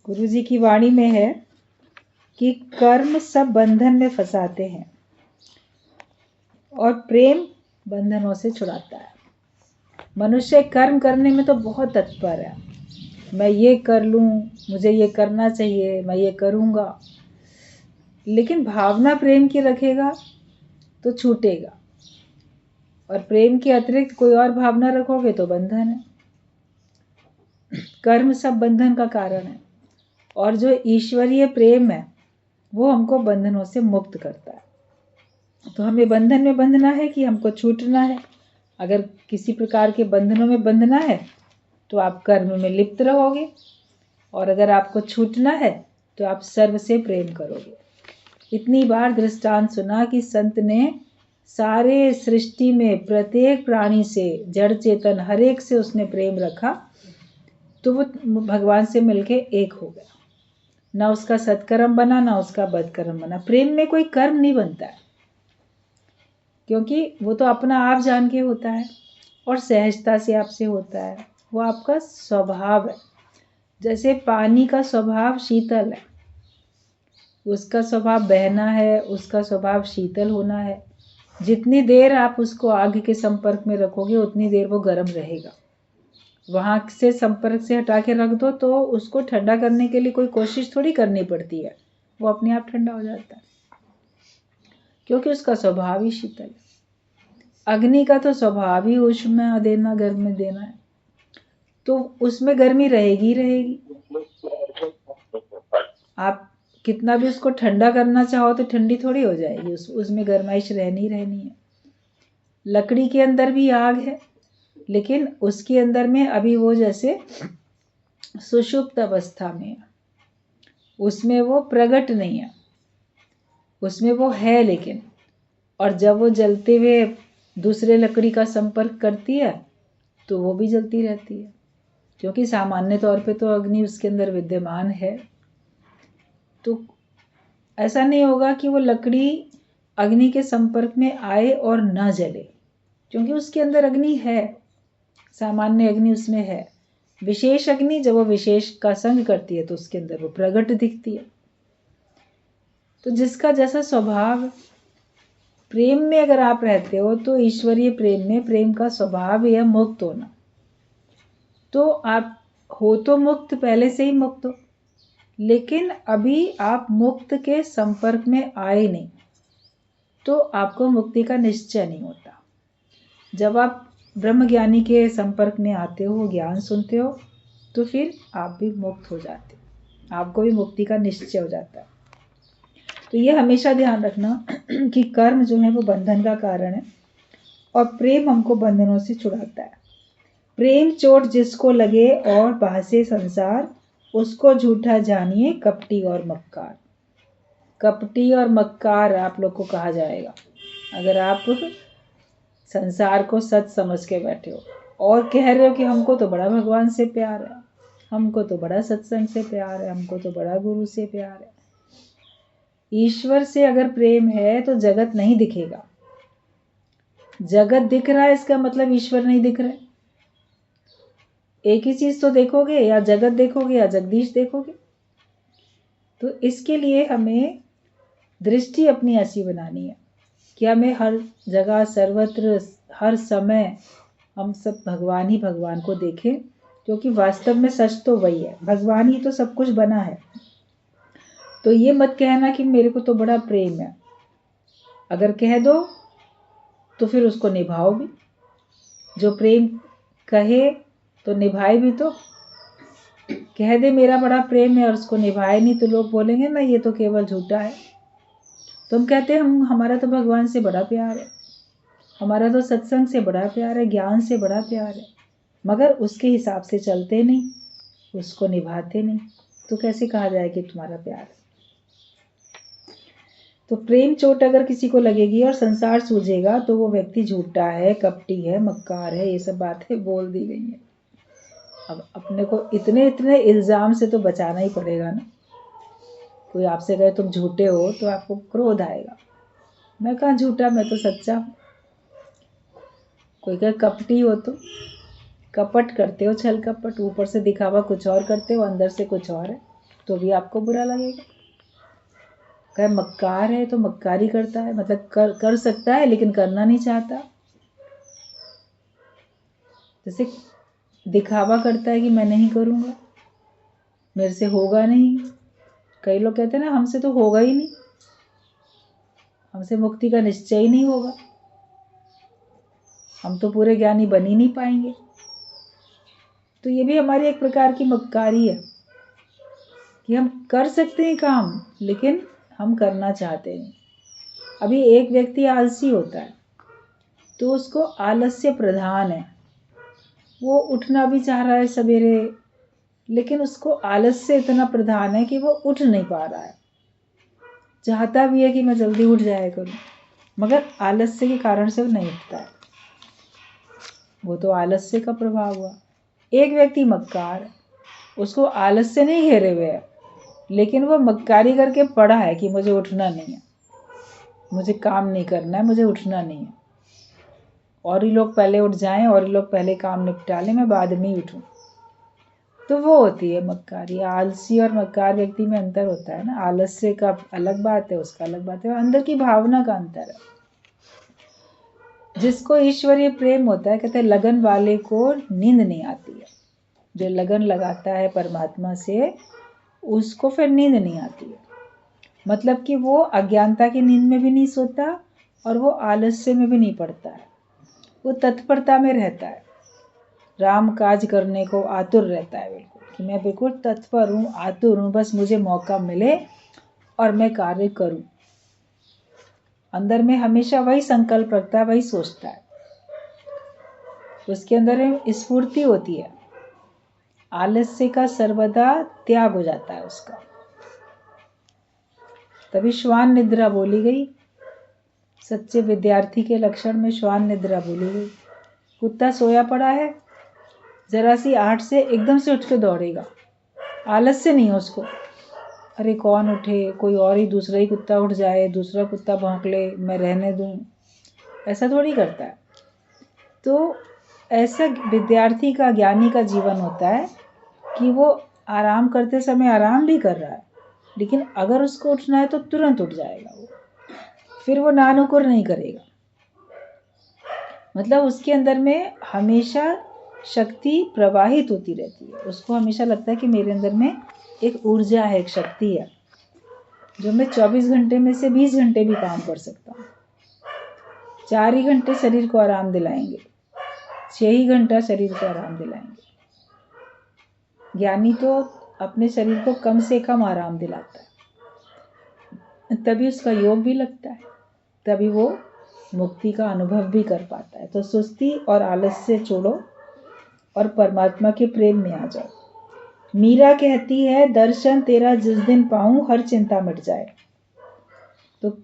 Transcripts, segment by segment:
गुरु जी की वाणी में है कि कर्म सब बंधन में फंसाते हैं और प्रेम बंधनों से छुड़ाता है। मनुष्य कर्म करने में तो बहुत तत्पर है, मैं ये कर लूँ, मुझे ये करना चाहिए, मैं ये करूँगा, लेकिन भावना प्रेम की रखेगा तो छूटेगा, और प्रेम के अतिरिक्त कोई और भावना रखोगे तो बंधन है। कर्म सब बंधन का कारण है, और जो ईश्वरीय प्रेम है वो हमको बंधनों से मुक्त करता है। तो हमें बंधन में बंधना है कि हमको छूटना है? अगर किसी प्रकार के बंधनों में बंधना है तो आप कर्म में लिप्त रहोगे, और अगर आपको छूटना है तो आप सर्व से प्रेम करोगे। इतनी बार दृष्टांत सुना कि संत ने सारे सृष्टि में प्रत्येक प्राणी से, जड़ चेतन हर एक से उसने प्रेम रखा, तो वो भगवान से मिलके एक हो गया। ना उसका सत्कर्म बना, ना उसका बदकर्म बना। प्रेम में कोई कर्म नहीं बनता है, क्योंकि वो तो अपना आप जान के होता है और सहजता से आपसे होता है। वो आपका स्वभाव है। जैसे पानी का स्वभाव शीतल है, उसका स्वभाव बहना है, उसका स्वभाव शीतल होना है। जितनी देर आप उसको आग के संपर्क में रखोगे उतनी देर वो गर्म रहेगा। वहाँ से संपर्क से हटा के रख दो तो उसको ठंडा करने के लिए कोई कोशिश थोड़ी करनी पड़ती है, वो अपने आप ठंडा हो जाता है, क्योंकि उसका स्वभाव ही शीतल है। अग्नि का तो स्वभाव ही उष्ण देना, गर्म देना है, तो उसमें गर्मी रहेगी ही रहेगी। आप कितना भी उसको ठंडा करना चाहो तो ठंडी थोड़ी हो जाएगी, उसमें गर्माइश रहनी रहनी है। लकड़ी के अंदर भी आग है, लेकिन उसके अंदर में अभी वो जैसे सुषुप्त अवस्था में है, उसमें वो प्रकट नहीं है, उसमें वो है लेकिन। और जब वो जलते हुए दूसरे लकड़ी का संपर्क करती है तो वो भी जलती रहती है, क्योंकि सामान्य तौर पे तो अग्नि उसके अंदर विद्यमान है। तो ऐसा नहीं होगा कि वो लकड़ी अग्नि के संपर्क में आए और न जले, क्योंकि उसके अंदर अग्नि है, सामान्य अग्नि उसमें है। विशेष अग्नि जब वो विशेष का संग करती है तो उसके अंदर वो प्रकट दिखती है। तो जिसका जैसा स्वभाव, प्रेम में अगर आप रहते हो तो ईश्वरीय प्रेम में प्रेम का स्वभाव ही है मुक्त होना। तो आप हो तो मुक्त, पहले से ही मुक्त हो, लेकिन अभी आप मुक्त के संपर्क में आए नहीं, तो आपको मुक्ति का निश्चय नहीं होता। जब आप ब्रह्मज्ञानी के संपर्क में आते हो, ज्ञान सुनते हो, तो फिर आप भी मुक्त हो जाते हो, आपको भी मुक्ति का निश्चय हो जाता है। तो ये हमेशा ध्यान रखना कि कर्म जो है वो बंधन का कारण है और प्रेम हमको बंधनों से छुड़ाता है। प्रेम चोट जिसको लगे और भासे संसार, उसको झूठा जानिए कपटी और मक्कार। कपटी और मक्कार आप लोग को कहा जाएगा अगर आप संसार को सच समझ के बैठे हो और कह रहे हो कि हमको तो बड़ा भगवान से प्यार है, हमको तो बड़ा सत्संग से प्यार है, हमको तो बड़ा गुरु से प्यार है। ईश्वर से अगर प्रेम है तो जगत नहीं दिखेगा। जगत दिख रहा है इसका मतलब ईश्वर नहीं दिख रहा है। एक ही चीज तो देखोगे, या जगत देखोगे या जगदीश देखोगे। तो इसके लिए हमें दृष्टि अपनी ऐसी बनानी है कि हमें हर जगह, सर्वत्र, हर समय हम सब भगवान ही भगवान को देखें, क्योंकि वास्तव में सच तो वही है, भगवान ही तो सब कुछ बना है। तो ये मत कहना कि मेरे को तो बड़ा प्रेम है। अगर कह दो तो फिर उसको निभाओ भी। जो प्रेम कहे तो निभाए भी। तो कह दे मेरा बड़ा प्रेम है और उसको निभाए नहीं तो लोग बोलेंगे ना ये तो केवल झूठा है। तो हम कहते हैं हमारा तो भगवान से बड़ा प्यार है, हमारा तो सत्संग से बड़ा प्यार है, ज्ञान से बड़ा प्यार है, मगर उसके हिसाब से चलते नहीं, उसको निभाते नहीं, तो कैसे कहा जाए कि तुम्हारा प्यार है। तो प्रेम चोट अगर किसी को लगेगी और संसार सूझेगा तो वो व्यक्ति झूठा है, कपटी है, मक्कार है, ये सब बातें बोल दी गई हैं। अब अपने को इतने इतने इल्जाम से तो बचाना ही पड़ेगा ना। कोई आपसे कहे तुम झूठे हो तो आपको क्रोध आएगा। मैं कहाँ झूठा, मैं तो सच्चा हूँ। कोई कहे कपटी हो तो कपट करते हो, छल कपट, ऊपर से दिखावा कुछ और करते हो, अंदर से कुछ और है। तो भी आपको बुरा लगेगा। अगर मक्कार है तो मक्कारी करता है, मतलब कर सकता है लेकिन करना नहीं चाहता। जैसे दिखावा करता है कि मैं नहीं करूँगा, मेरे से होगा नहीं। कई लोग कहते हैं ना, हमसे तो होगा ही नहीं, हमसे मुक्ति का निश्चय ही नहीं होगा, हम तो पूरे ज्ञानी बन ही नहीं पाएंगे। तो ये भी हमारी एक प्रकार की मक्कारी है कि हम कर सकते हैं काम लेकिन हम करना चाहते नहीं। अभी एक व्यक्ति आलसी होता है तो उसको आलस्य प्रधान है, वो उठना भी चाह रहा है सवेरे, लेकिन उसको आलस्य इतना प्रधान है कि वो उठ नहीं पा रहा है। चाहता भी है कि मैं जल्दी उठ जाया करूं, मगर आलस्य के कारण से वो नहीं उठता है। वो तो आलस्य का प्रभाव हुआ। एक व्यक्ति मक्कार, उसको आलस्य नहीं घेरे हुए है, लेकिन वो मक्कारी करके पड़ा है कि मुझे उठना नहीं है, मुझे काम नहीं करना है, मुझे उठना नहीं है। और ही लोग पहले उठ जाएं, और ही लोग पहले काम निपटा लें, मैं बाद में ही उठूं। तो वो होती है मक्कारी। आलसी और मक्कार व्यक्ति में अंतर होता है ना। आलस्य का अलग बात है, उसका अलग बात है, अंदर की भावना का अंतर है। जिसको ईश्वरीय प्रेम होता है, कहते हैं लगन वाले को नींद नहीं आती है। जो लगन लगाता है परमात्मा से, उसको फिर नींद नहीं आती है। मतलब कि वो अज्ञानता की नींद में भी नहीं सोता और वो आलस्य में भी नहीं पड़ता है, वो तत्परता में रहता है, राम काज करने को आतुर रहता है बिल्कुल, कि मैं बिल्कुल तत्पर हूँ, आतुर हूँ, बस मुझे मौका मिले और मैं कार्य करूँ। अंदर में हमेशा वही संकल्प रखता है, वही सोचता है, उसके अंदर स्फूर्ति होती है। आलस्य का सर्वदा त्याग हो जाता है उसका। तभी श्वान निद्रा बोली गई। सच्चे विद्यार्थी के लक्षण में श्वान निद्रा बोली गई। कुत्ता सोया पड़ा है, जरा सी आहट से एकदम से उठ के दौड़ेगा, आलस्य नहीं है उसको। अरे कौन उठे, कोई और ही दूसरा ही कुत्ता उठ जाए, दूसरा कुत्ता भौंक ले, मैं रहने दूं, ऐसा थोड़ी करता है। तो ऐसा विद्यार्थी का, ज्ञानी का जीवन होता है कि वो आराम करते समय आराम भी कर रहा है, लेकिन अगर उसको उठना है तो तुरंत उठ जाएगा वो, फिर वो नानुकुर नहीं करेगा। मतलब उसके अंदर में हमेशा शक्ति प्रवाहित होती रहती है। उसको हमेशा लगता है कि मेरे अंदर में एक ऊर्जा है, एक शक्ति है, जो मैं 24 घंटे में से 20 घंटे भी काम कर सकता हूँ। 4 ही घंटे शरीर को आराम दिलाएंगे, 6 ही घंटा शरीर को आराम दिलाएंगे। ज्ञानी तो अपने शरीर को कम से कम आराम दिलाता है, तभी उसका योग भी लगता है, तभी वो मुक्ति का अनुभव भी कर पाता है। तो सुस्ती और आलस्य छोड़ो और परमात्मा के प्रेम में आ जाओ। मीरा कहती है, दर्शन तेरा जिस दिन पाऊं हर चिंता मिट जाए। तो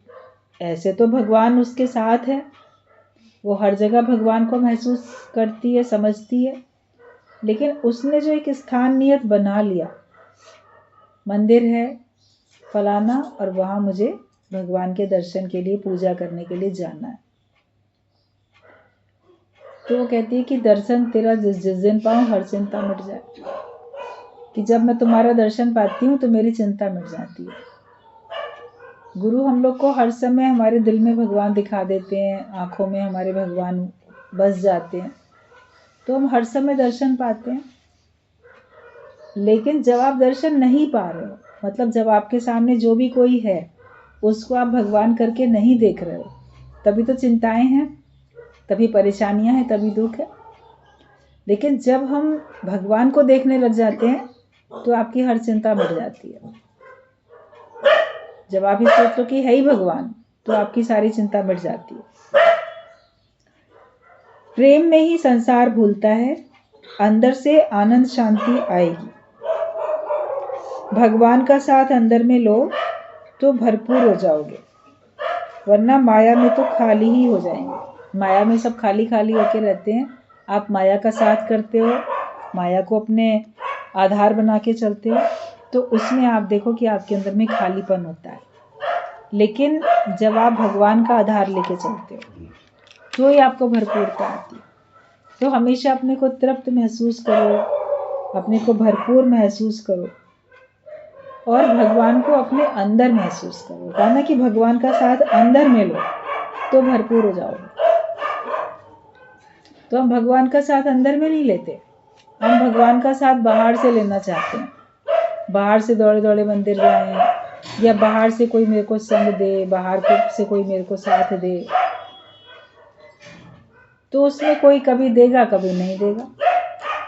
ऐसे तो भगवान उसके साथ है, वो हर जगह भगवान को महसूस करती है, समझती है, लेकिन उसने जो एक स्थान नियत बना लिया, मंदिर है फलाना और वहां मुझे भगवान के दर्शन के लिए, पूजा करने के लिए जाना है, तो वो कहती है कि दर्शन तेरा जिस दिन पाऊं हर चिंता मिट जाए, कि जब मैं तुम्हारा दर्शन पाती हूँ तो मेरी चिंता मिट जाती है। गुरु हम लोग को हर समय हमारे दिल में भगवान दिखा देते हैं, आंखों में हमारे भगवान बस जाते हैं, तो हम हर समय दर्शन पाते हैं। लेकिन जब आप दर्शन नहीं पा रहे हो, मतलब जब आपके सामने जो भी कोई है उसको आप भगवान करके नहीं देख रहे हो, तभी तो चिंताएं हैं, तभी परेशानियां हैं, तभी दुख है। लेकिन जब हम भगवान को देखने लग जाते हैं तो आपकी हर चिंता मिट जाती है। जब आप ये सोच लो कि है ही भगवान, तो आपकी सारी चिंता मिट जाती है। प्रेम में ही संसार भूलता है, अंदर से आनंद शांति आएगी। भगवान का साथ अंदर में लो तो भरपूर हो जाओगे, वरना माया में तो खाली ही हो जाएंगे। माया में सब खाली खाली होके रहते हैं। आप माया का साथ करते हो, माया को अपने आधार बना के चलते हो, तो उसमें आप देखो कि आपके अंदर में खालीपन होता है। लेकिन जब आप भगवान का आधार लेके चलते हो तो ही आपको भरपूरता आती है। तो हमेशा अपने को तृप्त महसूस करो, अपने को भरपूर महसूस करो, और भगवान को अपने अंदर महसूस करो। कहा ना कि भगवान का साथ अंदर में लो तो भरपूर हो जाओगे। तो हम भगवान का साथ अंदर में नहीं लेते, हम भगवान का साथ बाहर से लेना चाहते हैं। बाहर से दौड़े दौड़े मंदिर जाएं, या बाहर से कोई मेरे को संग दे, बाहर से कोई मेरे को साथ दे, तो उसमें कोई कभी देगा कभी नहीं देगा।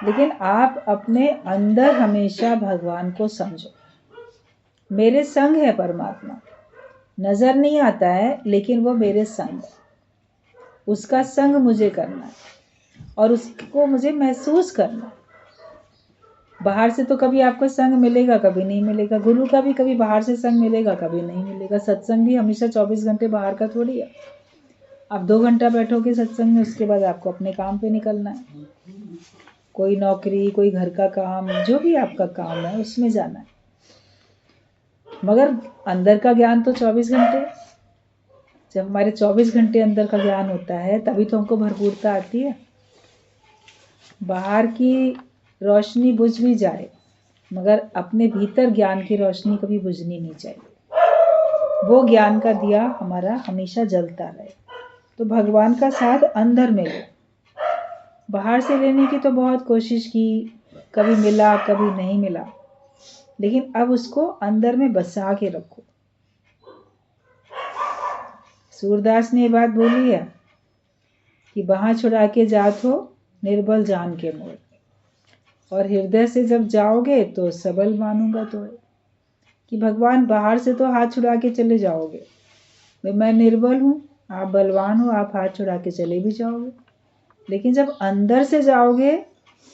लेकिन आप अपने अंदर हमेशा भगवान को समझो। मेरे संग है परमात्मा, नजर नहीं आता है लेकिन वो मेरे संग है। उसका संग मुझे करना है और उसको मुझे महसूस करना है। बाहर से तो कभी आपको संग मिलेगा कभी नहीं मिलेगा। गुरु का भी कभी बाहर से संग मिलेगा कभी नहीं मिलेगा। सत्संग भी हमेशा 24 घंटे बाहर का थोड़ी है। आप 2 घंटा बैठोगे सत्संग में, उसके बाद आपको अपने काम पे निकलना है। कोई नौकरी, कोई घर का काम, जो भी आपका काम है उसमें जाना है। मगर अंदर का ज्ञान तो 24 घंटे। जब हमारे 24 घंटे अंदर का ज्ञान होता है तभी तो हमको भरपूरता आती है। बाहर की रोशनी बुझ भी जाए मगर अपने भीतर ज्ञान की रोशनी कभी बुझनी नहीं चाहिए। वो ज्ञान का दिया हमारा हमेशा जलता रहे। तो भगवान का साथ अंदर में लो। बाहर से लेने की तो बहुत कोशिश की, कभी मिला कभी नहीं मिला, लेकिन अब उसको अंदर में बसा के रखो। सूरदास ने ये बात बोली है कि बाहाँ छुड़ा के जात हो निर्बल जान के मोर, और हृदय से जब जाओगे तो सबल मानूंगा तो। कि भगवान बाहर से तो हाथ छुड़ा के चले जाओगे, भाई मैं निर्बल हूँ, आप बलवान हो, आप हाथ छुड़ा के चले भी जाओगे। लेकिन जब अंदर से जाओगे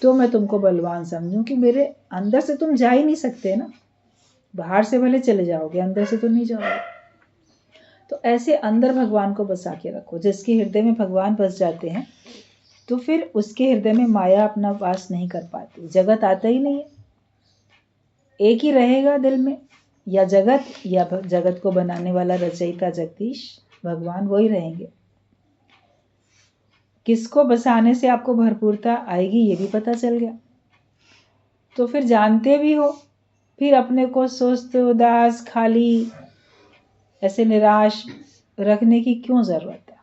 तो मैं तुमको बलवान समझूं कि मेरे अंदर से तुम जा ही नहीं सकते ना। बाहर से भले चले जाओगे, अंदर से तो नहीं जाओगे। तो ऐसे अंदर भगवान को बसा के रखो। जिसके हृदय में भगवान बस जाते हैं तो फिर उसके हृदय में माया अपना वास नहीं कर पाती, जगत आता ही नहीं है। एक ही रहेगा दिल में, या जगत को बनाने वाला रचयिता जगदीश भगवान, वही रहेंगे। किसको बसाने से आपको भरपूरता आएगी ये भी पता चल गया। तो फिर जानते भी हो, फिर अपने को सुस्त, उदास, खाली, ऐसे निराश रखने की क्यों जरूरत है।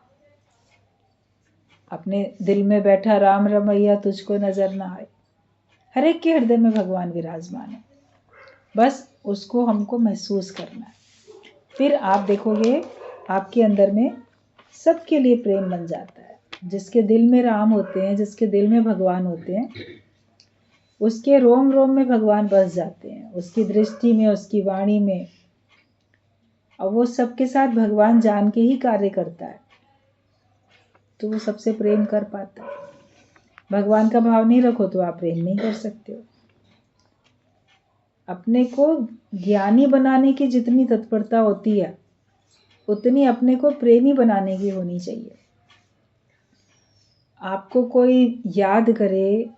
अपने दिल में बैठा राम रमैया तुझको नजर ना आए। हर एक के हृदय में भगवान विराजमान है, बस उसको हमको महसूस करना है। फिर आप देखोगे आपके अंदर में सबके लिए प्रेम बन जाता है। जिसके दिल में राम होते हैं, जिसके दिल में भगवान होते हैं, उसके रोम रोम में भगवान बस जाते हैं, उसकी दृष्टि में, उसकी वाणी में। और वो सबके साथ भगवान जान के ही कार्य करता है, तो वो सबसे प्रेम कर पाता है। भगवान का भाव नहीं रखो तो आप प्रेम नहीं कर सकते हो। अपने को ज्ञानी बनाने की जितनी तत्परता होती है उतनी अपने को प्रेमी बनाने की होनी चाहिए। आपको कोई याद करे,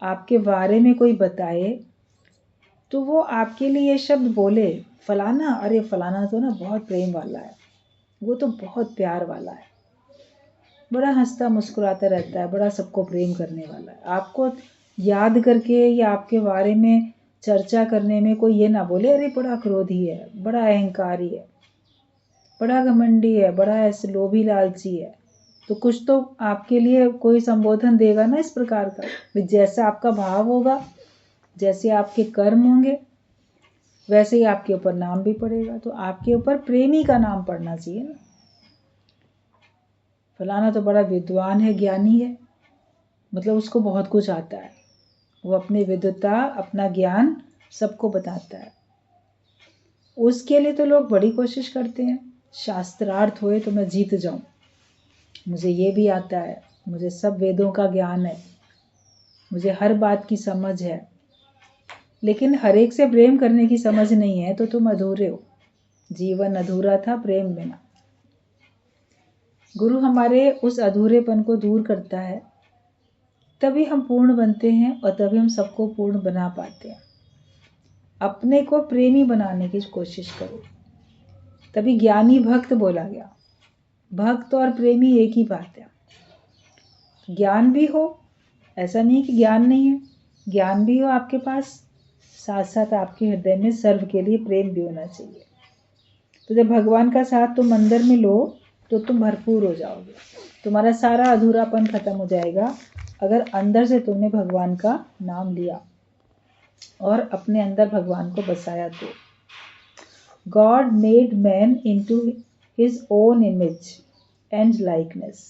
आपके बारे में कोई बताए, तो वो आपके लिए ये शब्द बोले, फलाना, अरे फलाना तो ना बहुत प्रेम वाला है, वो तो बहुत प्यार वाला है, बड़ा हंसता मुस्कुराता रहता है, बड़ा सबको प्रेम करने वाला है। आपको याद करके या आपके बारे में चर्चा करने में कोई ये ना बोले, अरे बड़ा क्रोधी है, बड़ा अहंकारी है, बड़ा घमंडी है, बड़ा ऐसे लोभी लालची है। तो कुछ तो आपके लिए कोई संबोधन देगा ना इस प्रकार का। जैसा आपका भाव होगा, जैसे आपके कर्म होंगे, वैसे ही आपके ऊपर नाम भी पड़ेगा। तो आपके ऊपर प्रेमी का नाम पड़ना चाहिए ना। फलाना तो बड़ा विद्वान है, ज्ञानी है, मतलब उसको बहुत कुछ आता है, वो अपनी विद्वता, अपना ज्ञान सबको बताता है। उसके लिए तो लोग बड़ी कोशिश करते हैं, शास्त्रार्थ होए तो मैं जीत जाऊं, मुझे ये भी आता है, मुझे सब वेदों का ज्ञान है, मुझे हर बात की समझ है। लेकिन हर एक से प्रेम करने की समझ नहीं है तो तुम अधूरे हो। जीवन अधूरा था प्रेम बिना। गुरु हमारे उस अधूरेपन को दूर करता है, तभी हम पूर्ण बनते हैं और तभी हम सबको पूर्ण बना पाते हैं। अपने को प्रेमी बनाने की कोशिश करो, तभी ज्ञानी भक्त बोला गया। भक्त और प्रेमी एक ही बात है। ज्ञान भी हो, ऐसा नहीं कि ज्ञान नहीं है, ज्ञान भी हो आपके पास, साथ साथ आपके हृदय में सर्व के लिए प्रेम भी होना चाहिए। तो जब भगवान का साथ तुम अंदर में लो तो तुम भरपूर हो जाओगे, तुम्हारा सारा अधूरापन खत्म हो जाएगा अगर अंदर से तुमने भगवान का नाम लिया और अपने अंदर भगवान को बसाया तो। God made man into his own image and likeness.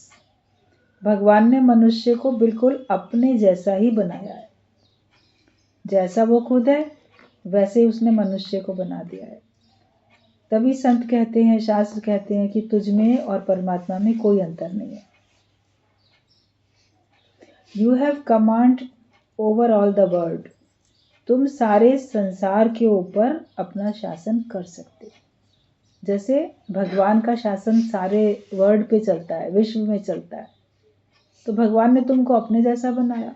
भगवान ने मनुष्य को बिल्कुल अपने जैसा ही बनाया है, जैसा वो खुद है वैसे उसने मनुष्य को बना दिया है। तभी संत कहते हैं, शास्त्र कहते हैं कि तुझ में और परमात्मा में कोई अंतर नहीं है। You have command over all the world. तुम सारे संसार के ऊपर अपना शासन कर सकते। जैसे भगवान का शासन सारे वर्ल्ड पे चलता है, विश्व में चलता है, तो भगवान ने तुमको अपने जैसा बनाया,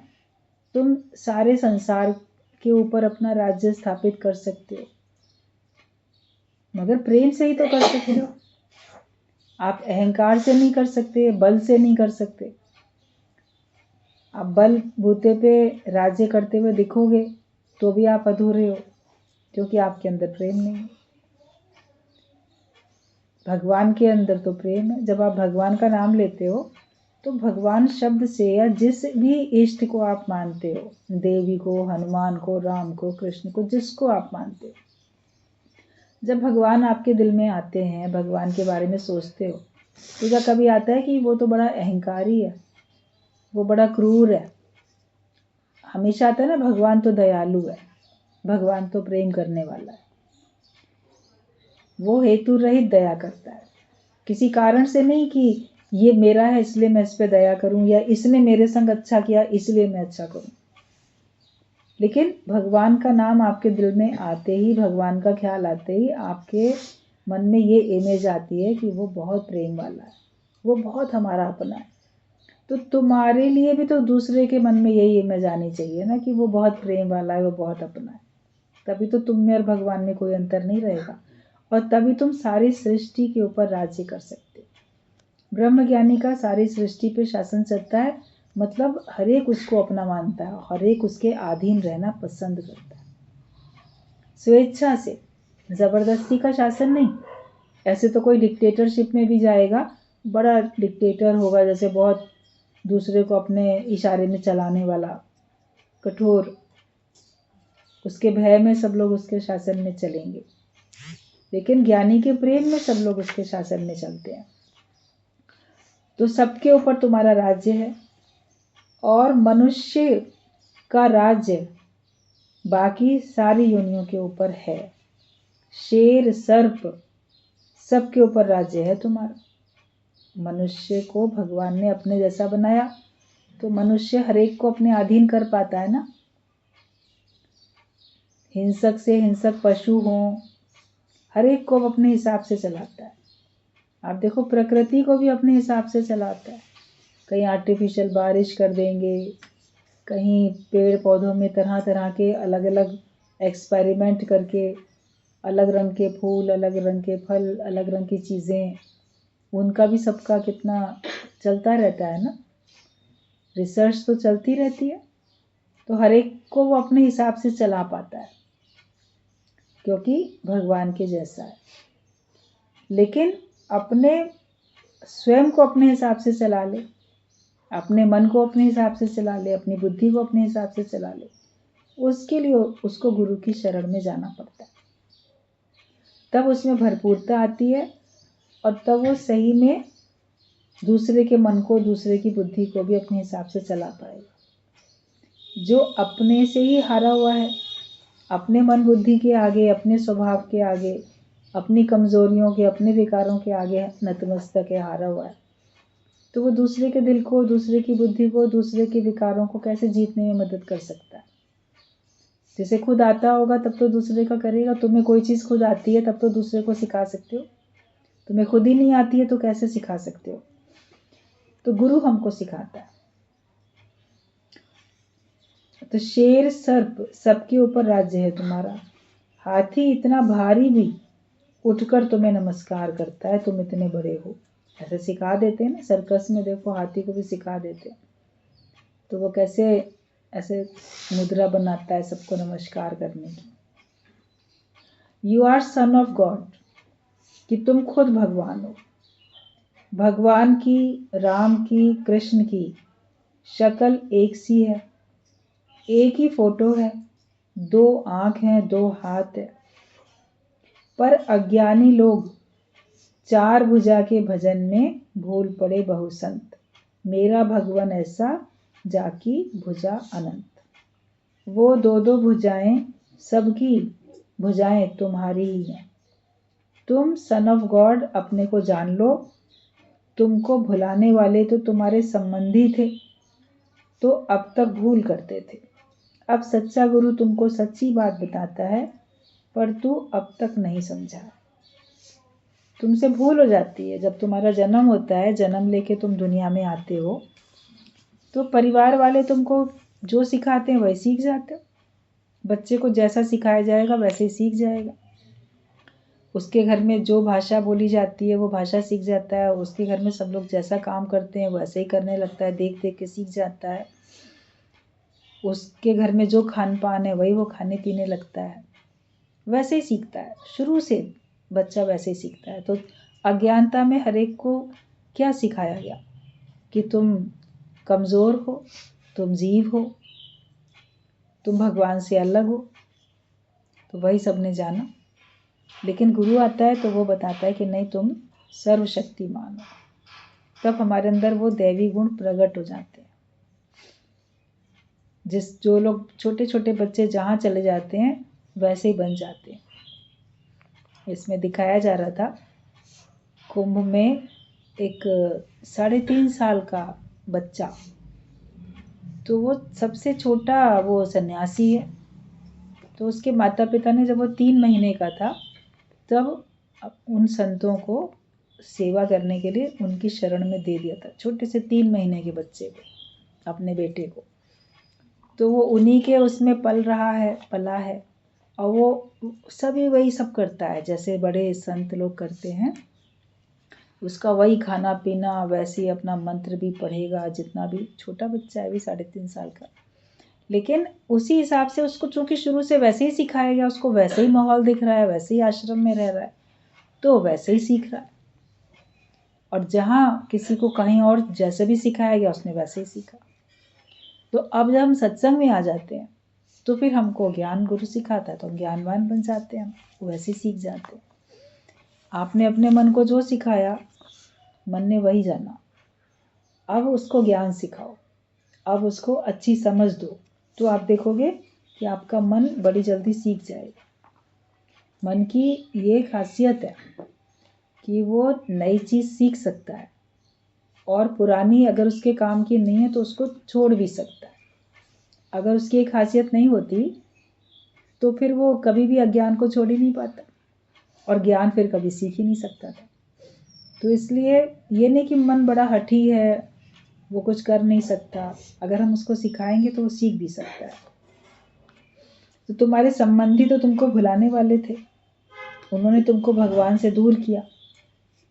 तुम सारे संसार के ऊपर अपना राज्य स्थापित कर सकते हो, मगर प्रेम से ही तो कर सकते हो। आप अहंकार से नहीं कर सकते, बल से नहीं कर सकते। आप बल बूते पे राज्य करते हुए दिखोगे तो भी आप अधूरे हो, क्योंकि आपके अंदर प्रेम नहीं है। भगवान के अंदर तो प्रेम है। जब आप भगवान का नाम लेते हो तो भगवान शब्द से या जिस भी इष्ट को आप मानते हो, देवी को, हनुमान को, राम को, कृष्ण को, जिसको आप मानते हो, जब भगवान आपके दिल में आते हैं, भगवान के बारे में सोचते हो, तो क्या कभी आता है कि वो तो बड़ा अहंकारी है, वो बड़ा क्रूर है? हमेशा आता है ना, भगवान तो दयालु है, भगवान तो प्रेम करने वाला है। वो हेतु रहित दया करता है, किसी कारण से नहीं कि ये मेरा है इसलिए मैं इस पे दया करूं, या इसने मेरे संग अच्छा किया इसलिए मैं अच्छा करूं। लेकिन भगवान का नाम आपके दिल में आते ही, भगवान का ख्याल आते ही आपके मन में ये इमेज आती है कि वो बहुत प्रेम वाला है, वो बहुत हमारा अपना है। तो तुम्हारे लिए भी तो दूसरे के मन में यही इमेज आनी चाहिए ना कि वो बहुत प्रेम वाला है, वो बहुत अपना है। तभी तो तुम में और भगवान में कोई अंतर नहीं रहेगा, और तभी तुम सारी सृष्टि के ऊपर राज्य कर सकते। ब्रह्म ज्ञानी का सारी सृष्टि पे शासन चलता है, मतलब हर एक उसको अपना मानता है, हर एक उसके अधीन रहना पसंद करता है, स्वेच्छा से, जबरदस्ती का शासन नहीं। ऐसे तो कोई डिक्टेटरशिप में भी जाएगा, बड़ा डिक्टेटर होगा, जैसे बहुत दूसरे को अपने इशारे में चलाने वाला, कठोर, उसके भय में सब लोग उसके शासन में चलेंगे। लेकिन ज्ञानी के प्रेम में सब लोग उसके शासन में चलते हैं। तो सबके ऊपर तुम्हारा राज्य है, और मनुष्य का राज्य बाकी सारी योनियों के ऊपर है। शेर, सर्प, सबके ऊपर राज्य है तुम्हारा। मनुष्य को भगवान ने अपने जैसा बनाया, तो मनुष्य हर एक को अपने अधीन कर पाता है ना। हिंसक से हिंसक पशु हों, हर एक को अपने हिसाब से चलाता है। आप देखो, प्रकृति को भी अपने हिसाब से चलाता है। कहीं आर्टिफिशियल बारिश कर देंगे, कहीं पेड़ पौधों में तरह तरह के अलग अलग एक्सपेरिमेंट करके अलग रंग के फूल, अलग रंग के फल, अलग रंग की चीज़ें, उनका भी सबका कितना चलता रहता है ना, रिसर्च तो चलती रहती है। तो हर एक को वो अपने हिसाब से चला पाता है, क्योंकि भगवान के जैसा है। लेकिन अपने स्वयं को अपने हिसाब से चला ले, अपने मन को अपने हिसाब से चला ले, अपनी बुद्धि को अपने हिसाब से चला ले, उसके लिए उसको गुरु की शरण में जाना पड़ता है। तब उसमें भरपूरता आती है, और तब वो सही में दूसरे के मन को, दूसरे की बुद्धि को भी अपने हिसाब से चला पाएगा। जो अपने से ही हारा हुआ है, अपने मन बुद्धि के आगे, अपने स्वभाव के आगे, अपनी कमजोरियों के, अपने विकारों के आगे नतमस्तक है, हारा हुआ है, तो वो दूसरे के दिल को, दूसरे की बुद्धि को, दूसरे के विकारों को कैसे जीतने में मदद कर सकता है? जैसे खुद आता होगा तब तो दूसरे का करेगा। तुम्हें कोई चीज़ खुद आती है तब तो दूसरे को सिखा सकते हो, तुम्हें खुद ही नहीं आती है तो कैसे सिखा सकते हो? तो गुरु हमको सिखाता है। तो शेर, सर्प, सबके ऊपर राज्य है तुम्हारा। हाथी इतना भारी भी उठकर तुम्हें नमस्कार करता है, तुम इतने बड़े हो, ऐसे सिखा देते हैं ना। सर्कस में देखो, हाथी को भी सिखा देते हैं, तो वो कैसे ऐसे मुद्रा बनाता है सबको नमस्कार करने की। You are son of God, कि तुम खुद भगवान हो। भगवान की, राम की, कृष्ण की शक्ल एक सी है, एक ही फोटो है, 2 आँख हैं, 2 हाथ है। पर अज्ञानी लोग 4 भुजा के भजन में भूल पड़े बहुसंत। मेरा भगवान ऐसा, जाकी भुजा अनंत। वो 2 भुजाएं, सबकी भुजाएं तुम्हारी ही हैं। तुम सन ऑफ गॉड अपने को जान लो। तुमको भुलाने वाले तो तुम्हारे संबंधी थे, तो अब तक भूल करते थे। अब सच्चा गुरु तुमको सच्ची बात बताता है, पर तू अब तक नहीं समझा। तुमसे भूल हो जाती है। जब तुम्हारा जन्म होता है, जन्म लेके तुम दुनिया में आते हो, तो परिवार वाले तुमको जो सिखाते हैं वही सीख जाते हो। बच्चे को जैसा सिखाया जाएगा वैसे ही सीख जाएगा। उसके घर में जो भाषा बोली जाती है वो भाषा सीख जाता है। उसके घर में सब लोग जैसा काम करते हैं वैसे ही करने लगता है, देख देख के सीख जाता है। उसके घर में जो खान पान है वही वो खाने पीने लगता है, वैसे ही सीखता है। शुरू से बच्चा वैसे ही सीखता है। तो अज्ञानता में हर एक को क्या सिखाया गया कि तुम कमज़ोर हो, तुम जीव हो, तुम भगवान से अलग हो। तो वही सबने जाना। लेकिन गुरु आता है तो वो बताता है कि नहीं, तुम सर्वशक्तिमान हो। तब हमारे अंदर वो दैवी गुण प्रकट हो जाते हैं। जो लोग छोटे छोटे बच्चे जहाँ चले जाते हैं वैसे ही बन जाते हैं। इसमें दिखाया जा रहा था, कुंभ में एक 3.5 साल का बच्चा, तो वो सबसे छोटा वो सन्यासी है। तो उसके माता पिता ने, जब वो 3 महीने का था, तब उन संतों को सेवा करने के लिए उनकी शरण में दे दिया था, छोटे से 3 महीने के बच्चे को, अपने बेटे को। तो वो उन्हीं के उसमें पला है। और वो सभी वही सब करता है जैसे बड़े संत लोग करते हैं। उसका वही खाना पीना, वैसे ही अपना मंत्र भी पढ़ेगा, जितना भी। छोटा बच्चा है, अभी 3.5 साल का। लेकिन उसी हिसाब से उसको चूंकि शुरू से वैसे ही सिखाया गया, उसको वैसे ही माहौल दिख रहा है, वैसे ही आश्रम में रह रहा है, तो वैसे ही सीख रहा है। और जहाँ किसी को कहीं और जैसे भी सिखाया गया उसने वैसे ही सीखा। तो अब जब हम सत्संग में आ जाते हैं तो फिर हमको ज्ञान गुरु सिखाता है, तो हम ज्ञानवान बन जाते हैं, हम वैसे ही सीख जाते हैं। आपने अपने मन को जो सिखाया, मन ने वही जाना। अब उसको ज्ञान सिखाओ, अब उसको अच्छी समझ दो, तो आप देखोगे कि आपका मन बड़ी जल्दी सीख जाएगा। मन की ये खासियत है कि वो नई चीज़ सीख सकता है, और पुरानी अगर उसके काम की नहीं है तो उसको छोड़ भी सकता है। अगर उसकी एक खासियत नहीं होती तो फिर वो कभी भी अज्ञान को छोड़ ही नहीं पाता, और ज्ञान फिर कभी सीख ही नहीं सकता था। तो इसलिए ये नहीं कि मन बड़ा हठी है, वो कुछ कर नहीं सकता। अगर हम उसको सिखाएंगे तो वो सीख भी सकता है। तो तुम्हारे संबंधी तो तुमको भुलाने वाले थे, उन्होंने तुमको भगवान से दूर किया,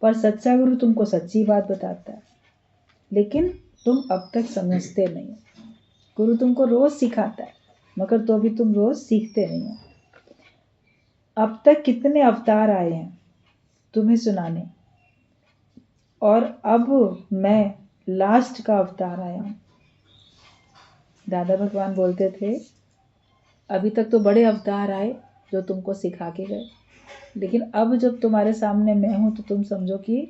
पर सच्चा गुरु तुमको सच्ची बात बताता है, लेकिन तुम अब तक समझते नहीं हो। गुरु तुमको रोज सिखाता है, मगर तो भी तुम रोज सीखते नहीं हो। अब तक कितने अवतार आए हैं तुम्हें सुनाने, और अब मैं लास्ट का अवतार आया हूँ। दादा भगवान बोलते थे, अभी तक तो बड़े अवतार आए जो तुमको सिखा के गए, लेकिन अब जब तुम्हारे सामने मैं हूँ तो तुम समझो कि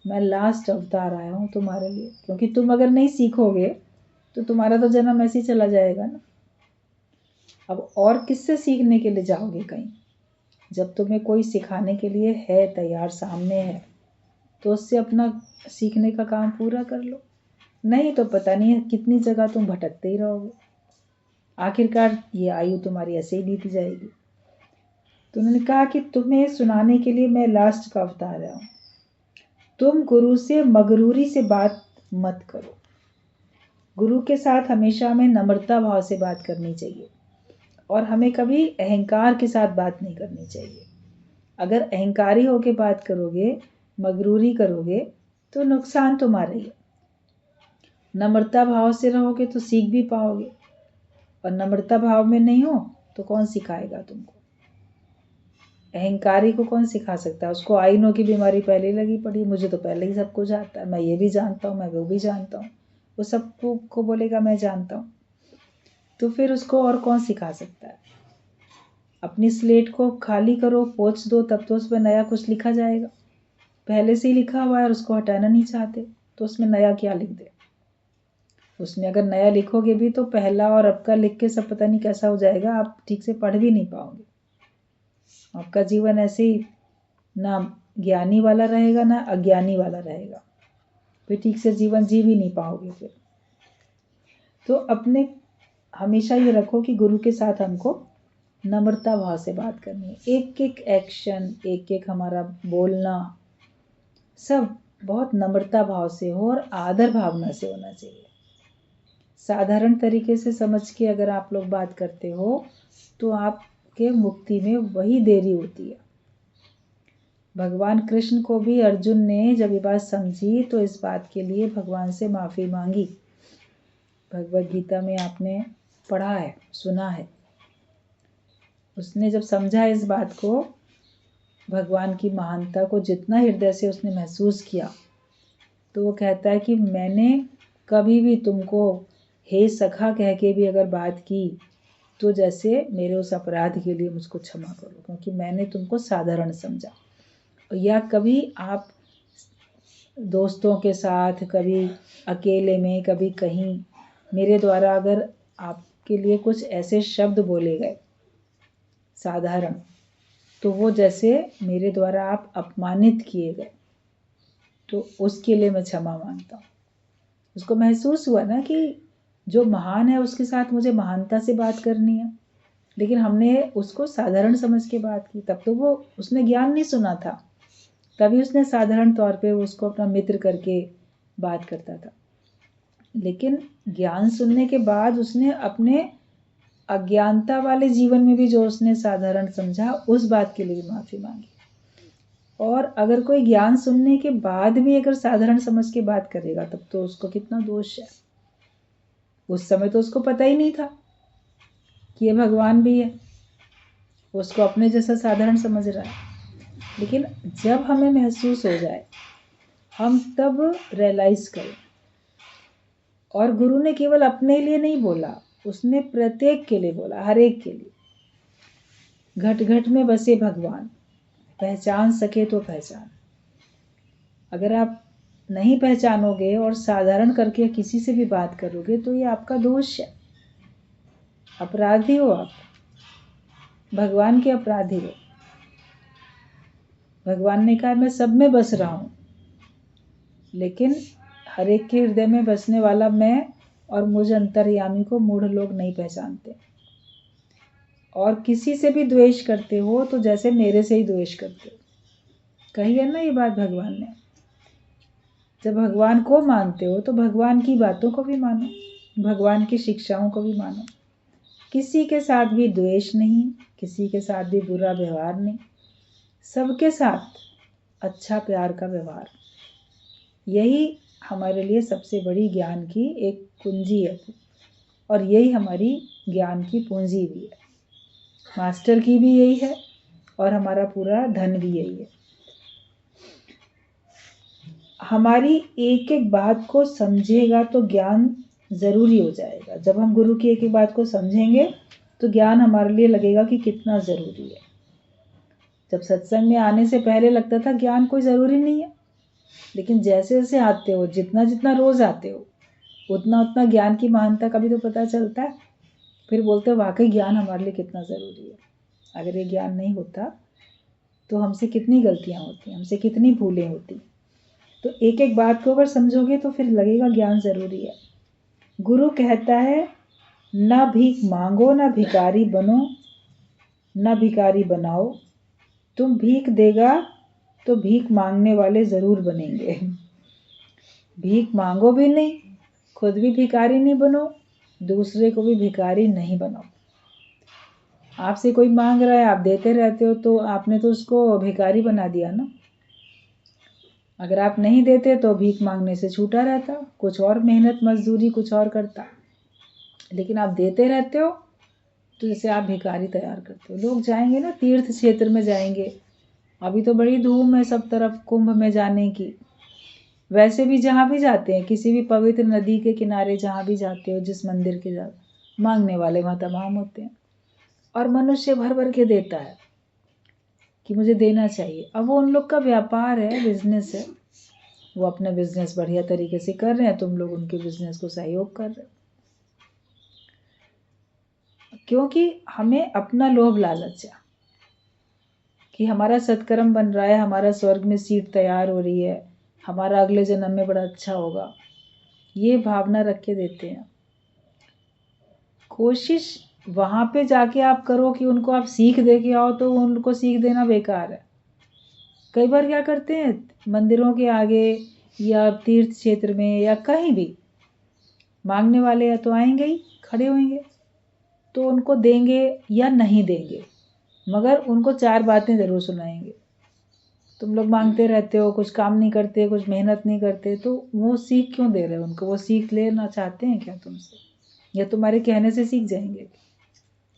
मैं लास्ट अवतार आया हूँ तुम्हारे लिए। क्योंकि तुम अगर नहीं सीखोगे तो तुम्हारा तो जन्म ऐसे ही चला जाएगा ना। अब और किससे सीखने के लिए जाओगे कहीं? जब तुम्हें कोई सिखाने के लिए है तैयार, सामने है, तो उससे अपना सीखने का काम पूरा कर लो। नहीं तो पता नहीं कितनी जगह तुम भटकते ही रहोगे। आखिरकार ये आयु तुम्हारी ऐसे ही बीत जाएगी। तो उन्होंने कहा कि तुम्हें सुनाने के लिए मैं लास्ट का अवतार आया हूँ। तुम गुरु से मगरूरी से बात मत करो। गुरु के साथ हमेशा हमें नम्रता भाव से बात करनी चाहिए, और हमें कभी अहंकार के साथ बात नहीं करनी चाहिए। अगर अहंकारी होकर बात करोगे, मगरूरी करोगे, तो नुकसान तुम्हारा ही है। नम्रता भाव से रहोगे तो सीख भी पाओगे। और नम्रता भाव में नहीं हो तो कौन सिखाएगा तुमको? अहंकारी को कौन सिखा सकता है? उसको आईनों की बीमारी पहले ही लगी पड़ी, मुझे तो पहले ही सब कुछ आता है, मैं ये भी जानता हूँ, मैं वो भी जानता हूँ। वो सबको को बोलेगा मैं जानता हूँ, तो फिर उसको और कौन सिखा सकता है? अपनी स्लेट को खाली करो, पोंछ दो, तब तो उसमें नया कुछ लिखा जाएगा। पहले से ही लिखा हुआ है और उसको हटाना नहीं चाहते, तो उसमें नया क्या लिख दे? उसमें अगर नया लिखोगे भी तो पहला और अब का लिख के सब पता नहीं कैसा हो जाएगा, आप ठीक से पढ़ भी नहीं पाओगे। आपका जीवन ऐसे ही ना ज्ञानी वाला रहेगा ना अज्ञानी वाला रहेगा, फिर ठीक से जीवन जी भी नहीं पाओगे फिर। तो अपने हमेशा ये रखो कि गुरु के साथ हमको नम्रता भाव से बात करनी है। एक एक एक्शन, एक एक हमारा बोलना सब बहुत नम्रता भाव से हो और आदर भावना से होना चाहिए। साधारण तरीके से समझ के अगर आप लोग बात करते हो तो आपके मुक्ति में वही देरी होती है। भगवान कृष्ण को भी अर्जुन ने जब ये बात समझी तो इस बात के लिए भगवान से माफ़ी मांगी। भगवद गीता में आपने पढ़ा है, सुना है। उसने जब समझा इस बात को, भगवान की महानता को जितना हृदय से उसने महसूस किया, तो वो कहता है कि मैंने कभी भी तुमको हे सखा कह के भी अगर बात की तो जैसे मेरे उस अपराध के लिए मुझको क्षमा करो, क्योंकि मैंने तुमको साधारण समझा। या कभी आप दोस्तों के साथ, कभी अकेले में, कभी कहीं मेरे द्वारा अगर आपके लिए कुछ ऐसे शब्द बोले गए साधारण, तो वो जैसे मेरे द्वारा आप अपमानित किए गए, तो उसके लिए मैं क्षमा मांगता हूँ। उसको महसूस हुआ ना कि जो महान है उसके साथ मुझे महानता से बात करनी है, लेकिन हमने उसको साधारण समझ के बात की। तब तो वो उसने ज्ञान नहीं सुना था, तभी उसने साधारण तौर पे उसको अपना मित्र करके बात करता था। लेकिन ज्ञान सुनने के बाद उसने अपने अज्ञानता वाले जीवन में भी जो उसने साधारण समझा, उस बात के लिए भी माफ़ी मांगी। और अगर कोई ज्ञान सुनने के बाद भी अगर साधारण समझ के बात करेगा, तब तो उसको कितना दोष है। उस समय तो उसको पता ही नहीं था कि ये भगवान भी है, उसको अपने जैसा साधारण समझ रहा है। लेकिन जब हमें महसूस हो जाए, हम तब रियलाइज करें। और गुरु ने केवल अपने लिए नहीं बोला, उसने प्रत्येक के लिए बोला, हर एक के लिए। घट घट में बसे भगवान, पहचान सके तो पहचान। अगर आप नहीं पहचानोगे और साधारण करके किसी से भी बात करोगे तो ये आपका दोष है, अपराधी हो आप, भगवान के अपराधी हो। भगवान ने कहा मैं सब में बस रहा हूँ, लेकिन हर एक के हृदय में बसने वाला मैं और मुझ अंतर्यामी को मूढ़ लोग नहीं पहचानते। और किसी से भी द्वेष करते हो तो जैसे मेरे से ही द्वेष करते हो। कही है ना ये बात भगवान ने। जब भगवान को मानते हो तो भगवान की बातों को भी मानो, भगवान की शिक्षाओं को भी मानो। किसी के साथ भी द्वेष नहीं, किसी के साथ भी बुरा व्यवहार नहीं, सबके साथ अच्छा प्यार का व्यवहार। यही हमारे लिए सबसे बड़ी ज्ञान की एक कुंजी है, और यही हमारी ज्ञान की पूंजी भी है। मास्टर की भी यही है और हमारा पूरा धन भी यही है। हमारी एक एक बात को समझेगा तो ज्ञान ज़रूरी हो जाएगा। जब हम गुरु की एक एक बात को समझेंगे तो ज्ञान हमारे लिए लगेगा कि कितना ज़रूरी है। जब सत्संग में आने से पहले लगता था ज्ञान कोई ज़रूरी नहीं है, लेकिन जैसे जैसे आते हो, जितना जितना रोज़ आते हो, उतना उतना ज्ञान की महानता का भी तो पता चलता है। फिर बोलते हो वाकई ज्ञान हमारे लिए कितना ज़रूरी है। अगर ये ज्ञान नहीं होता तो हमसे कितनी गलतियाँ होती, हमसे कितनी भूलें होती। तो एक एक बात को अगर समझोगे तो फिर लगेगा ज्ञान ज़रूरी है। गुरु कहता है ना भीख मांगो ना भिखारी बनो, ना भिखारी बनाओ। तुम भीख देगा तो भीख मांगने वाले ज़रूर बनेंगे। भीख मांगो भी नहीं, खुद भी भिखारी नहीं बनो, दूसरे को भी भिखारी नहीं बनाओ। आपसे कोई मांग रहा है, आप देते रहते हो, तो आपने तो उसको भिखारी बना दिया ना। अगर आप नहीं देते तो भीख मांगने से छूटा रहता, कुछ और मेहनत मजदूरी कुछ और करता। लेकिन आप देते रहते हो तो जैसे आप भिखारी तैयार करते हो। लोग जाएंगे ना तीर्थ क्षेत्र में जाएंगे, अभी तो बड़ी धूम है सब तरफ कुंभ में जाने की। वैसे भी जहाँ भी जाते हैं, किसी भी पवित्र नदी के किनारे जहाँ भी जाते हो, जिस मंदिर के जाते, मांगने वाले वहाँ तमाम होते हैं और मनुष्य भर भर के देता है कि मुझे देना चाहिए। अब वो उन लोग का व्यापार है, बिजनेस है, वो अपना बिजनेस बढ़िया तरीके से कर रहे हैं, तुम लोग उनके बिजनेस को सहयोग कर रहे हो। क्योंकि हमें अपना लोभ लालच है कि हमारा सत्कर्म बन रहा है, हमारा स्वर्ग में सीट तैयार हो रही है, हमारा अगले जन्म में बड़ा अच्छा होगा, ये भावना रख के देते हैं। कोशिश वहाँ पे जाके आप करो कि उनको आप सीख दे के आओ, तो उनको सीख देना बेकार है। कई बार क्या करते हैं, मंदिरों के आगे या तीर्थ क्षेत्र में या कहीं भी मांगने वाले या तो आएंगे ही, खड़े होंगे, तो उनको देंगे या नहीं देंगे, मगर उनको 4 बातें ज़रूर सुनाएंगे। तुम लोग मांगते रहते हो, कुछ काम नहीं करते, कुछ मेहनत नहीं करते, तो वो सीख क्यों दे रहे हो उनको? वो सीख लेना चाहते हैं क्या तुमसे, या तुम्हारे कहने से सीख जाएंगे?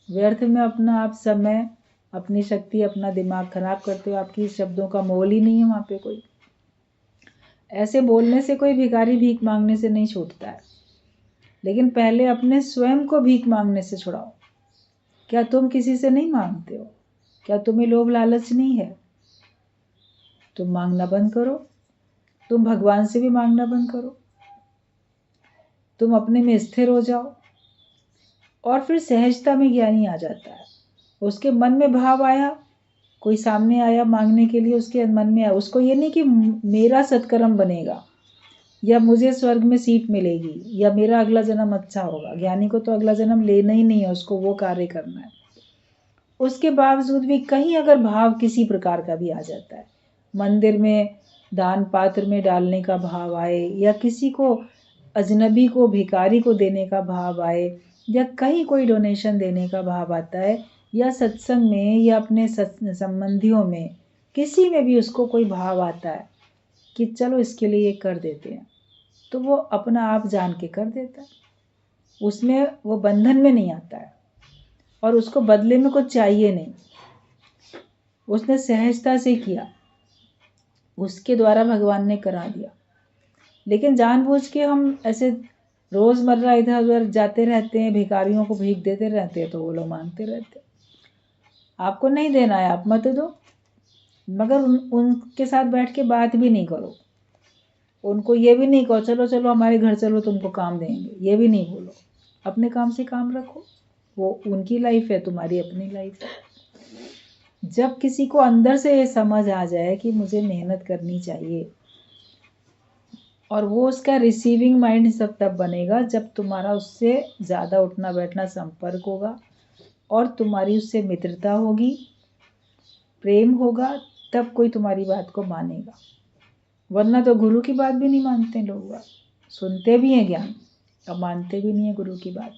व्यर्थ में अपना आप समय, अपनी शक्ति, अपना दिमाग खराब करते हो। आपकी शब्दों का मोल ही नहीं है वहाँ पे कोई। ऐसे बोलने से कोई भिखारी भीख मांगने से नहीं छूटता है, लेकिन पहले अपने स्वयं को भीख मांगने से छुड़ाओ। क्या तुम किसी से नहीं मांगते हो? क्या तुम्हें लोभ लालच नहीं है? तुम मांगना बंद करो, तुम भगवान से भी मांगना बंद करो, तुम अपने में स्थिर हो जाओ, और फिर सहजता में ज्ञानी आ जाता है। उसके मन में भाव आया, कोई सामने आया मांगने के लिए, उसके मन में आया, उसको ये नहीं कि मेरा सत्कर्म बनेगा या मुझे स्वर्ग में सीट मिलेगी या मेरा अगला जन्म अच्छा होगा। ज्ञानी को तो अगला जन्म लेना ही नहीं है, उसको वो कार्य करना है। उसके बावजूद भी कहीं अगर भाव किसी प्रकार का भी आ जाता है, मंदिर में दान पात्र में डालने का भाव आए, या किसी को अजनबी को भिखारी को देने का भाव आए, या कहीं कोई डोनेशन देने का भाव आता है, या सत्संग में या अपने संबंधियों में किसी में भी उसको कोई भाव आता है कि चलो इसके लिए ये कर देते हैं, तो वो अपना आप जान के कर देता है। उसमें वो बंधन में नहीं आता है और उसको बदले में कुछ चाहिए नहीं। उसने सहजता से किया, उसके द्वारा भगवान ने करा दिया। लेकिन जानबूझ के हम ऐसे रोज़मर्रा इधर उधर जाते रहते हैं, भिखारियों को भीख देते रहते हैं, तो वो लोग मांगते रहते हैं। आपको नहीं देना है, आप मत दो, मगर उनके साथ बैठ के बात भी नहीं करो। उनको ये भी नहीं कहो चलो चलो हमारे घर चलो तुमको काम देंगे, ये भी नहीं बोलो। अपने काम से काम रखो, वो उनकी लाइफ है, तुम्हारी अपनी लाइफ है। जब किसी को अंदर से ये समझ आ जाए कि मुझे मेहनत करनी चाहिए, और वो उसका रिसीविंग माइंड सब तब बनेगा जब तुम्हारा उससे ज़्यादा उठना बैठना संपर्क होगा और तुम्हारी उससे मित्रता होगी, प्रेम होगा, तब कोई तुम्हारी बात को मानेगा। वरना तो गुरु की बात भी नहीं मानते लोग, सुनते भी हैं ज्ञान, अब मानते भी नहीं है गुरु की बात।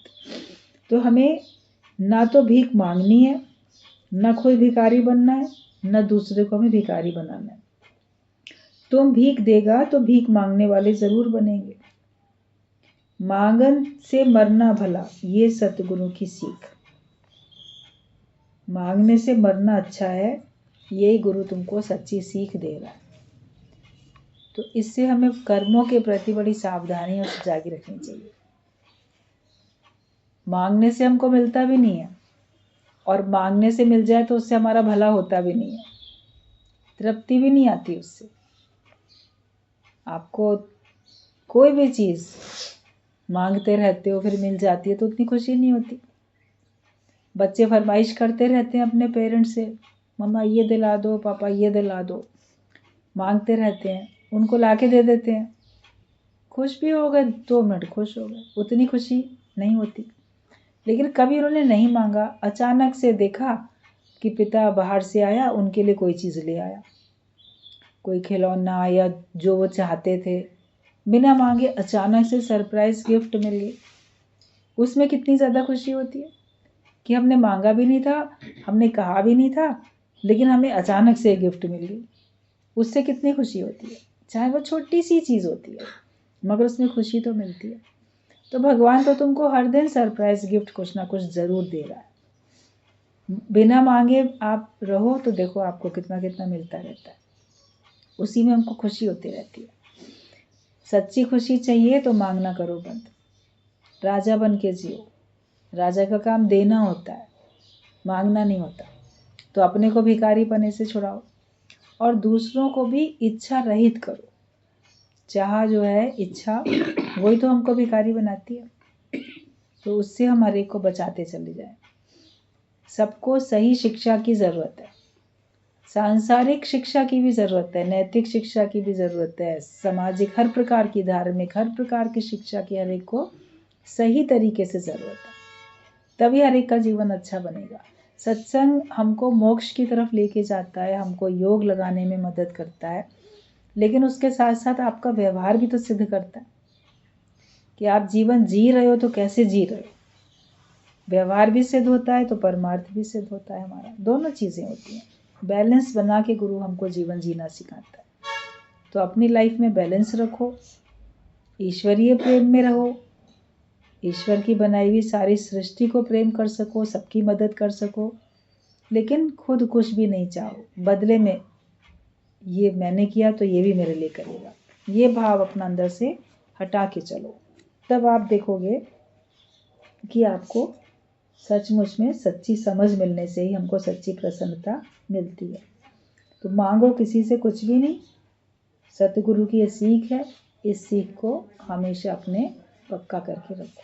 तो हमें ना तो भीख मांगनी है, ना कोई भिखारी बनना है, ना दूसरे को हमें भिखारी बनाना है। तुम भीख देगा तो भीख मांगने वाले जरूर बनेंगे। मांगन से मरना भला, ये सतगुरु की सीख। मांगने से मरना अच्छा है, यही गुरु तुमको सच्ची सीख दे रहा है। तो इससे हमें कर्मों के प्रति बड़ी सावधानी और सजागी रखनी चाहिए। मांगने से हमको मिलता भी नहीं है, और मांगने से मिल जाए तो उससे हमारा भला होता भी नहीं है, तृप्ति भी नहीं आती उससे। आपको कोई भी चीज़ मांगते रहते हो फिर मिल जाती है तो उतनी खुशी नहीं होती। बच्चे फरमाइश करते रहते हैं अपने पेरेंट्स से, मम्मा ये दिला दो, पापा ये दिला दो, मांगते रहते हैं, उनको लाके दे देते हैं, खुश भी हो गए, 2 मिनट खुश हो गए, उतनी खुशी नहीं होती। लेकिन कभी उन्होंने नहीं मांगा, अचानक से देखा कि पिता बाहर से आया, उनके लिए कोई चीज़ ले आया, कोई खिलौना या जो वो चाहते थे, बिना मांगे अचानक से सरप्राइज गिफ्ट मिल गई। उसमें कितनी ज़्यादा खुशी होती है कि हमने मांगा भी नहीं था, हमने कहा भी नहीं था, लेकिन हमें अचानक से गिफ्ट मिल गई। उससे कितनी खुशी होती है, चाहे वो छोटी सी चीज़ होती है, मगर उसमें खुशी तो मिलती है। तो भगवान तो तुमको हर दिन सरप्राइज गिफ्ट कुछ ना कुछ ज़रूर दे रहा है। बिना मांगे आप रहो तो देखो आपको कितना कितना मिलता रहता है, उसी में हमको खुशी होती रहती है। सच्ची खुशी चाहिए तो मांगना करो बंद, राजा बन के जियो। राजा का काम देना होता है, मांगना नहीं होता। तो अपने को भिखारी पने से छुड़ाओ और दूसरों को भी इच्छा रहित करो। चाह जो है इच्छा, वही तो हमको भिखारी बनाती है। तो उससे हम हर एक को बचाते चले जाएं। सबको सही शिक्षा की ज़रूरत है, सांसारिक शिक्षा की भी ज़रूरत है, नैतिक शिक्षा की भी ज़रूरत है, सामाजिक हर प्रकार की, धार्मिक हर प्रकार की शिक्षा की हर एक को सही तरीके से ज़रूरत है। तभी हर एक का जीवन अच्छा बनेगा। सत्संग हमको मोक्ष की तरफ लेके जाता है, हमको योग लगाने में मदद करता है, लेकिन उसके साथ साथ आपका व्यवहार भी तो सिद्ध करता है कि आप जीवन जी रहे हो तो कैसे जी रहे हो। व्यवहार भी सिद्ध होता है तो परमार्थ भी सिद्ध होता है हमारा, दोनों चीज़ें होती हैं। बैलेंस बना के गुरु हमको जीवन जीना सिखाता है। तो अपनी लाइफ में बैलेंस रखो, ईश्वरीय प्रेम में रहो, ईश्वर की बनाई हुई सारी सृष्टि को प्रेम कर सको, सबकी मदद कर सको, लेकिन खुद कुछ भी नहीं चाहो, बदले में ये मैंने किया तो ये भी मेरे लिए करेगा, ये भाव अपना अंदर से हटा के चलो। तब आप देखोगे कि आपको सचमुच में सच्ची समझ मिलने से ही हमको सच्ची प्रसन्नता मिलती है। तो मांगो किसी से कुछ भी नहीं, सतगुरु की ये सीख है, इस सीख को हमेशा अपने पक्का करके रखो।